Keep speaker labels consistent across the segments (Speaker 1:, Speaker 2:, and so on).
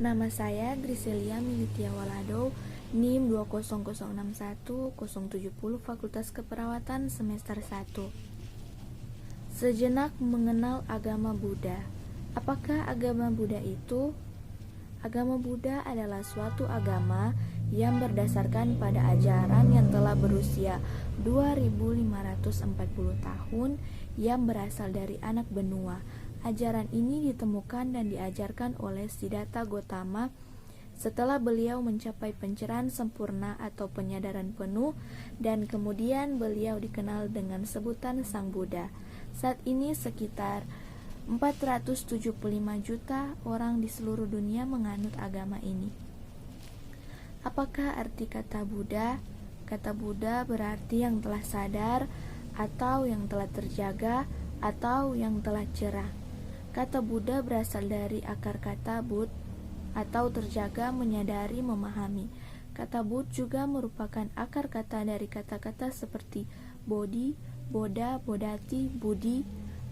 Speaker 1: Nama saya Griselia Militia Walado, NIM 20061-070 Fakultas Keperawatan semester 1. Sejenak mengenal agama Buddha. Apakah agama Buddha itu? Agama Buddha adalah suatu agama yang berdasarkan pada ajaran yang telah berusia 2540 tahun yang berasal dari anak benua. Ajaran ini ditemukan dan diajarkan oleh Siddhartha Gautama setelah beliau mencapai pencerahan sempurna atau penyadaran penuh, dan kemudian beliau dikenal dengan sebutan Sang Buddha. Saat ini sekitar 475 juta orang di seluruh dunia menganut agama ini. Apakah arti kata Buddha? Kata Buddha berarti yang telah sadar, atau yang telah terjaga, atau yang telah cerah. Kata Buddha berasal dari akar kata Bud, atau terjaga, menyadari, memahami. Kata Bud juga merupakan akar kata dari kata-kata seperti Bodhi, Bodha, Bodhati, Budi.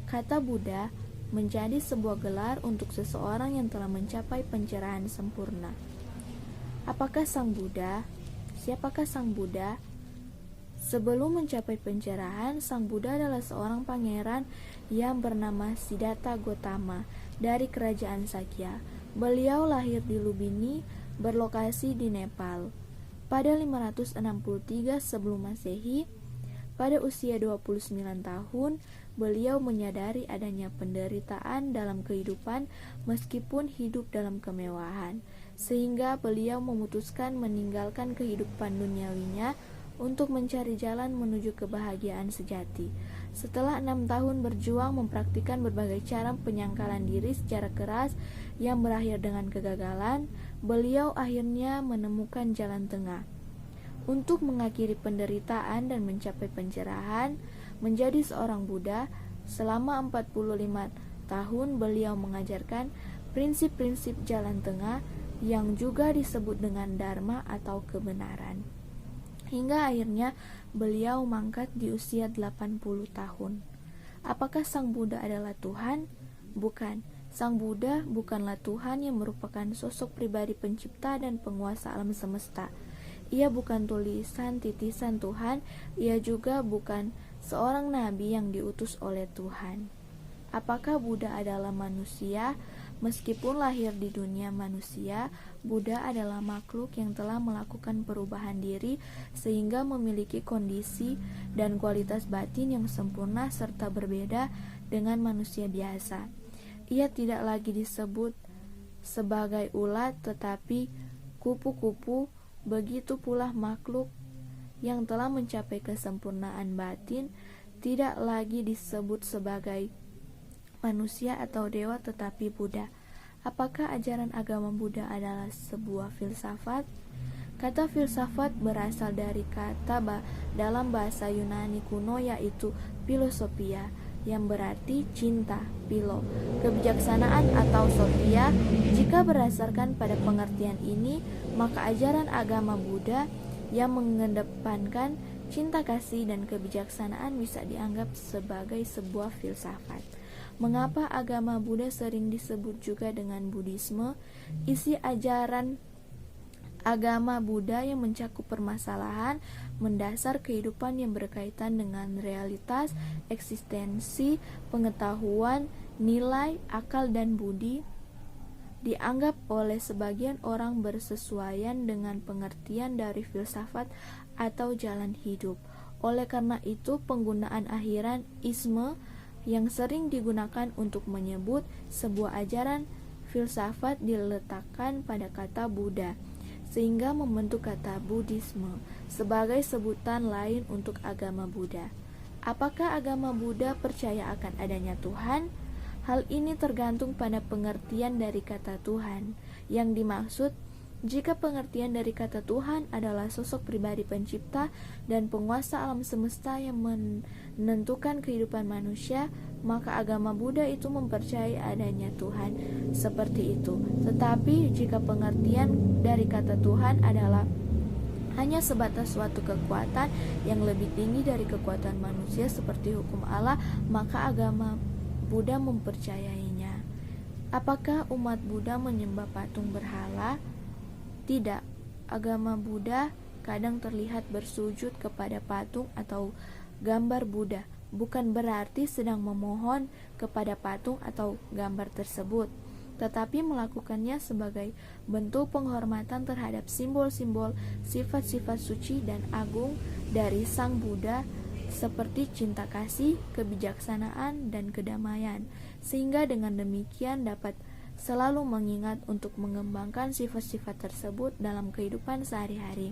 Speaker 1: Kata Buddha menjadi sebuah gelar untuk seseorang yang telah mencapai pencerahan sempurna. Apakah Sang Buddha? Siapakah Sang Buddha? Sebelum mencapai pencerahan, Sang Buddha adalah seorang pangeran yang bernama Siddhartha Gautama dari kerajaan Sakya. Beliau lahir di Lumbini, berlokasi di Nepal. Pada 563 sebelum Masehi, pada usia 29 tahun, beliau menyadari adanya penderitaan dalam kehidupan meskipun hidup dalam kemewahan, sehingga beliau memutuskan meninggalkan kehidupan duniawinya untuk mencari jalan menuju kebahagiaan sejati. Setelah 6 tahun berjuang mempraktikkan berbagai cara penyangkalan diri secara keras yang berakhir dengan kegagalan, beliau akhirnya menemukan jalan tengah. Untuk mengakhiri penderitaan dan mencapai pencerahan, menjadi seorang Buddha, selama 45 tahun beliau mengajarkan prinsip-prinsip jalan tengah yang juga disebut dengan Dharma atau kebenaran. Hingga akhirnya beliau mangkat di usia 80 tahun. Apakah Sang Buddha adalah Tuhan? Bukan. Sang Buddha bukanlah Tuhan yang merupakan sosok pribadi pencipta dan penguasa alam semesta. Ia bukan tulisan titisan Tuhan, ia juga bukan seorang nabi yang diutus oleh Tuhan. Apakah Buddha adalah manusia? Meskipun lahir di dunia manusia, Buddha adalah makhluk yang telah melakukan perubahan diri sehingga memiliki kondisi dan kualitas batin yang sempurna serta berbeda dengan manusia biasa. Ia tidak lagi disebut sebagai ulat tetapi kupu-kupu. Begitu pula makhluk yang telah mencapai kesempurnaan batin tidak lagi disebut sebagai manusia atau dewa tetapi Buddha. Apakah ajaran agama Buddha adalah sebuah filsafat? Kata filsafat berasal dari kata dalam bahasa Yunani kuno yaitu philosophia yang berarti cinta, philo, kebijaksanaan atau sophia. Jika berdasarkan pada pengertian ini, maka ajaran agama Buddha yang mengedepankan cinta kasih dan kebijaksanaan bisa dianggap sebagai sebuah filsafat. Mengapa agama Buddha sering disebut juga dengan Buddhisme? Isi ajaran agama Buddha yang mencakup permasalahan mendasar kehidupan yang berkaitan dengan realitas, eksistensi, pengetahuan, nilai, akal, dan budi dianggap oleh sebagian orang bersesuaian dengan pengertian dari filsafat atau jalan hidup. Oleh karena itu, penggunaan akhiran isme yang sering digunakan untuk menyebut sebuah ajaran filsafat diletakkan pada kata Buddha, sehingga membentuk kata Buddhisme sebagai sebutan lain untuk agama Buddha. Apakah agama Buddha percaya akan adanya Tuhan? Hal ini tergantung pada pengertian dari kata Tuhan. Yang dimaksud, jika pengertian dari kata Tuhan adalah sosok pribadi pencipta dan penguasa alam semesta yang menentukan kehidupan manusia, maka agama Buddha itu mempercayai adanya Tuhan seperti itu. Tetapi jika pengertian dari kata Tuhan adalah hanya sebatas suatu kekuatan yang lebih tinggi dari kekuatan manusia seperti hukum Allah, maka agama Buddha mempercayainya. Apakah umat Buddha menyembah patung berhala? Tidak. Agama Buddha kadang terlihat bersujud kepada patung atau gambar Buddha, bukan berarti sedang memohon kepada patung atau gambar tersebut, tetapi melakukannya sebagai bentuk penghormatan terhadap simbol-simbol sifat-sifat suci dan agung dari Sang Buddha, seperti cinta kasih, kebijaksanaan, dan kedamaian, sehingga dengan demikian dapat selalu mengingat untuk mengembangkan sifat-sifat tersebut dalam kehidupan sehari-hari.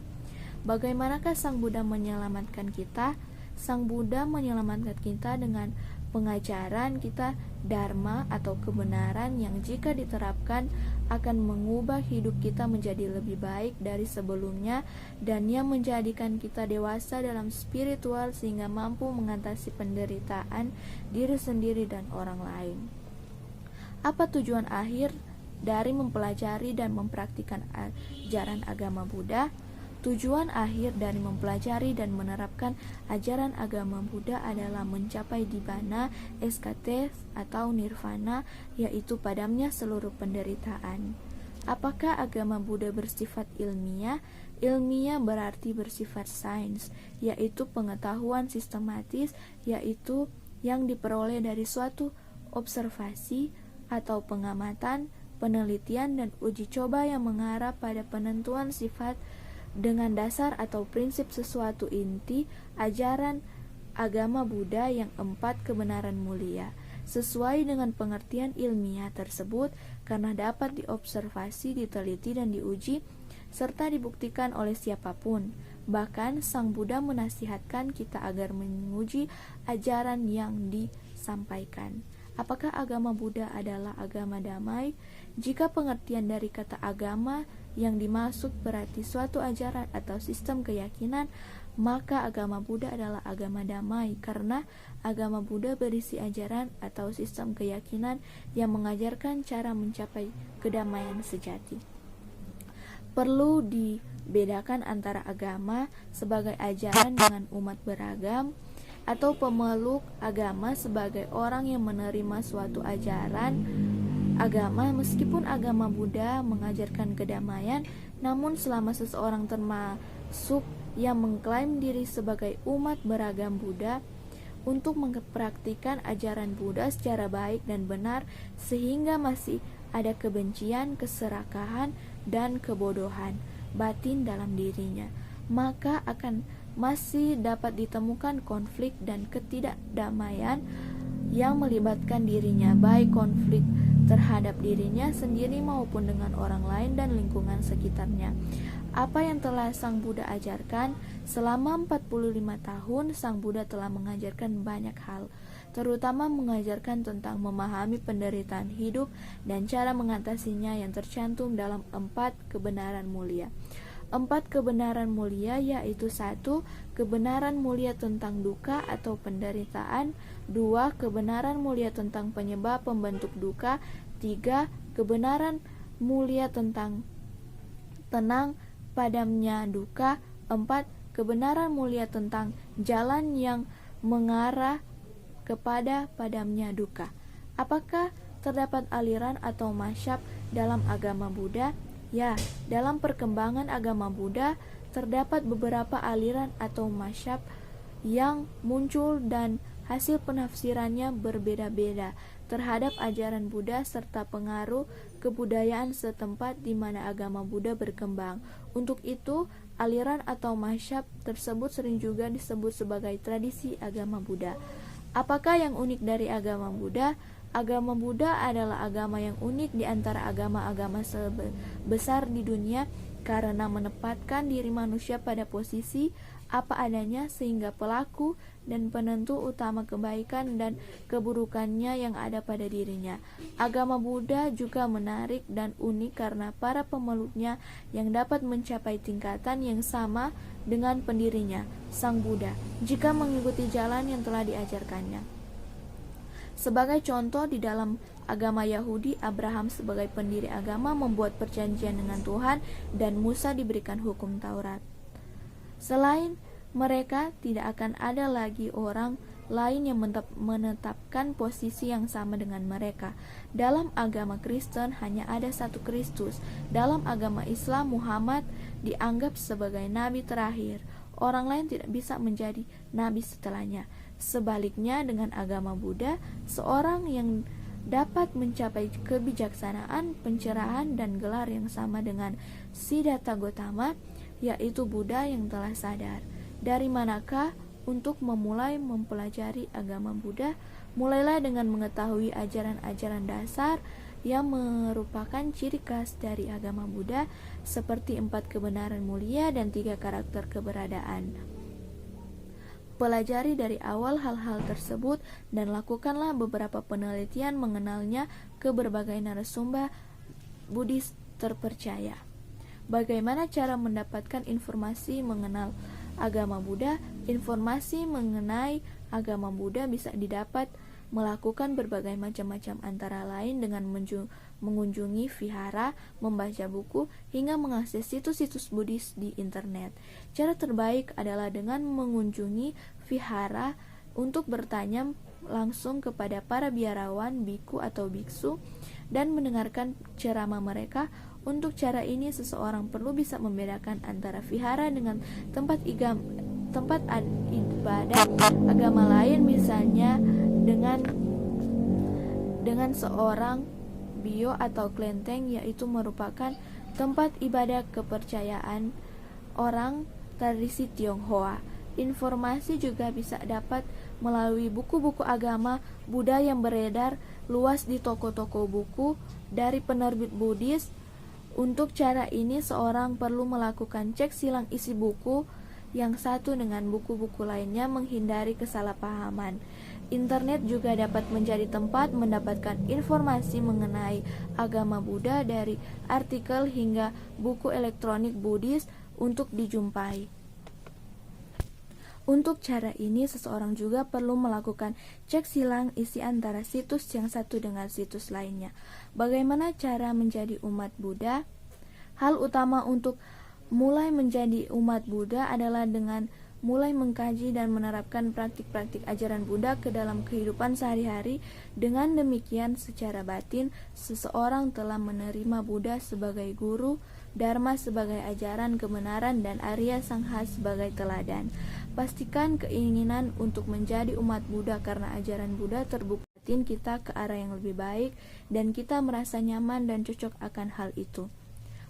Speaker 1: Bagaimanakah Sang Buddha menyelamatkan kita? Sang Buddha menyelamatkan kita dengan pengajaran kita dharma atau kebenaran yang jika diterapkan akan mengubah hidup kita menjadi lebih baik dari sebelumnya, dan yang menjadikan kita dewasa dalam spiritual sehingga mampu mengatasi penderitaan diri sendiri dan orang lain. Apa tujuan akhir dari mempelajari dan mempraktikkan ajaran agama Buddha? Tujuan akhir dari mempelajari dan menerapkan ajaran agama Buddha adalah mencapai Nibbana, SKT atau Nirvana, yaitu padamnya seluruh penderitaan. Apakah agama Buddha bersifat ilmiah? Ilmiah berarti bersifat sains, yaitu pengetahuan sistematis, yaitu yang diperoleh dari suatu observasi atau pengamatan, penelitian, dan uji coba yang mengarah pada penentuan sifat dengan dasar atau prinsip sesuatu inti ajaran agama Buddha yang 4 kebenaran mulia, sesuai dengan pengertian ilmiah tersebut karena dapat diobservasi, diteliti, dan diuji serta dibuktikan oleh siapapun. Bahkan Sang Buddha menasihatkan kita agar menguji ajaran yang disampaikan. Apakah agama Buddha adalah agama damai? Jika pengertian dari kata agama yang dimaksud berarti suatu ajaran atau sistem keyakinan, maka agama Buddha adalah agama damai, karena agama Buddha berisi ajaran atau sistem keyakinan yang mengajarkan cara mencapai kedamaian sejati. Perlu dibedakan antara agama sebagai ajaran dengan umat beragam, atau pemeluk agama sebagai orang yang menerima suatu ajaran agama. Meskipun agama Buddha mengajarkan kedamaian, namun selama seseorang termasuk yang mengklaim diri sebagai umat beragam Buddha untuk mempraktikkan ajaran Buddha secara baik dan benar, sehingga masih ada kebencian, keserakahan, dan kebodohan batin dalam dirinya, maka akan masih dapat ditemukan konflik dan ketidakdamaian yang melibatkan dirinya, baik konflik terhadap dirinya sendiri maupun dengan orang lain dan lingkungan sekitarnya. Apa yang telah Sang Buddha ajarkan? Selama 45 tahun, Sang Buddha telah mengajarkan banyak hal, terutama mengajarkan tentang memahami penderitaan hidup dan cara mengatasinya yang tercantum dalam 4 kebenaran mulia. 4 kebenaran mulia yaitu 1. Kebenaran mulia tentang duka atau penderitaan. 2. Kebenaran mulia tentang penyebab pembentuk duka. 3. Kebenaran mulia tentang tenang padamnya duka. 4. Kebenaran mulia tentang jalan yang mengarah kepada padamnya duka. Apakah terdapat aliran atau mazhab dalam agama Buddha? Ya, dalam perkembangan agama Buddha terdapat beberapa aliran atau mazhab yang muncul dan hasil penafsirannya berbeda-beda terhadap ajaran Buddha serta pengaruh kebudayaan setempat di mana agama Buddha berkembang. Untuk itu, aliran atau mazhab tersebut sering juga disebut sebagai tradisi agama Buddha. Apakah yang unik dari agama Buddha? Agama Buddha adalah agama yang unik di antara agama-agama sebesar di dunia karena menempatkan diri manusia pada posisi apa adanya sehingga pelaku dan penentu utama kebaikan dan keburukannya yang ada pada dirinya. Agama Buddha juga menarik dan unik karena para pemeluknya yang dapat mencapai tingkatan yang sama dengan pendirinya, Sang Buddha, jika mengikuti jalan yang telah diajarkannya. Sebagai contoh, di dalam agama Yahudi, Abraham sebagai pendiri agama membuat perjanjian dengan Tuhan dan Musa diberikan hukum Taurat. Selain mereka, tidak akan ada lagi orang lain yang menetapkan posisi yang sama dengan mereka. Dalam agama Kristen hanya ada satu Kristus. Dalam agama Islam, Muhammad dianggap sebagai nabi terakhir. Orang lain tidak bisa menjadi nabi setelahnya. Sebaliknya dengan agama Buddha, seorang yang dapat mencapai kebijaksanaan, pencerahan, dan gelar yang sama dengan Siddhartha Gautama, yaitu Buddha yang telah sadar. Dari manakah untuk memulai mempelajari agama Buddha? Mulailah dengan mengetahui ajaran-ajaran dasar yang merupakan ciri khas dari agama Buddha, seperti 4 kebenaran mulia dan 3 karakter keberadaan. Pelajari dari awal hal-hal tersebut dan lakukanlah beberapa penelitian mengenalnya ke berbagai narasumber Buddhis terpercaya. Bagaimana cara mendapatkan informasi mengenal agama Buddha? Informasi mengenai agama Buddha bisa didapat melakukan berbagai macam-macam, antara lain dengan mengunjungi vihara, membaca buku, hingga mengakses situs-situs Buddhis di internet. Cara terbaik adalah dengan mengunjungi vihara untuk bertanya langsung kepada para biarawan, biku atau biksu, dan mendengarkan ceramah mereka. Untuk cara ini, seseorang perlu bisa membedakan antara vihara dengan tempat ibadah agama lain, misalnya dengan seorang bio atau kelenteng, yaitu merupakan tempat ibadah kepercayaan orang tradisi Tionghoa. Informasi juga bisa dapat melalui buku-buku agama Buddha yang beredar luas di toko-toko buku dari penerbit Buddhis. Untuk cara ini, seorang perlu melakukan cek silang isi buku yang satu dengan buku-buku lainnya, menghindari kesalahpahaman. Internet juga dapat menjadi tempat mendapatkan informasi mengenai agama Buddha, dari artikel hingga buku elektronik Buddhis untuk dijumpai. Untuk cara ini, seseorang juga perlu melakukan cek silang isi antara situs yang satu dengan situs lainnya. Bagaimana cara menjadi umat Buddha? Hal utama untuk mulai menjadi umat Buddha adalah dengan mulai mengkaji dan menerapkan praktik-praktik ajaran Buddha ke dalam kehidupan sehari-hari. Dengan demikian, secara batin, seseorang telah menerima Buddha sebagai guru, Dharma sebagai ajaran kebenaran, dan Arya Sangha sebagai teladan. Pastikan keinginan untuk menjadi umat Buddha karena ajaran Buddha terbukti kita ke arah yang lebih baik, dan kita merasa nyaman dan cocok akan hal itu.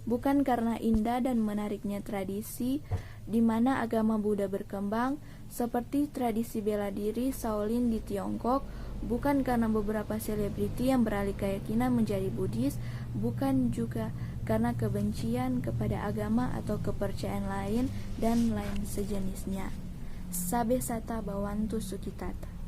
Speaker 1: Bukan karena indah dan menariknya tradisi di mana agama Buddha berkembang, seperti tradisi bela diri Shaolin di Tiongkok, bukan karena beberapa selebriti yang beralih keyakinan menjadi Buddhis, bukan juga karena kebencian kepada agama atau kepercayaan lain dan lain sejenisnya. Sabe Sata Bawantu Sukitata.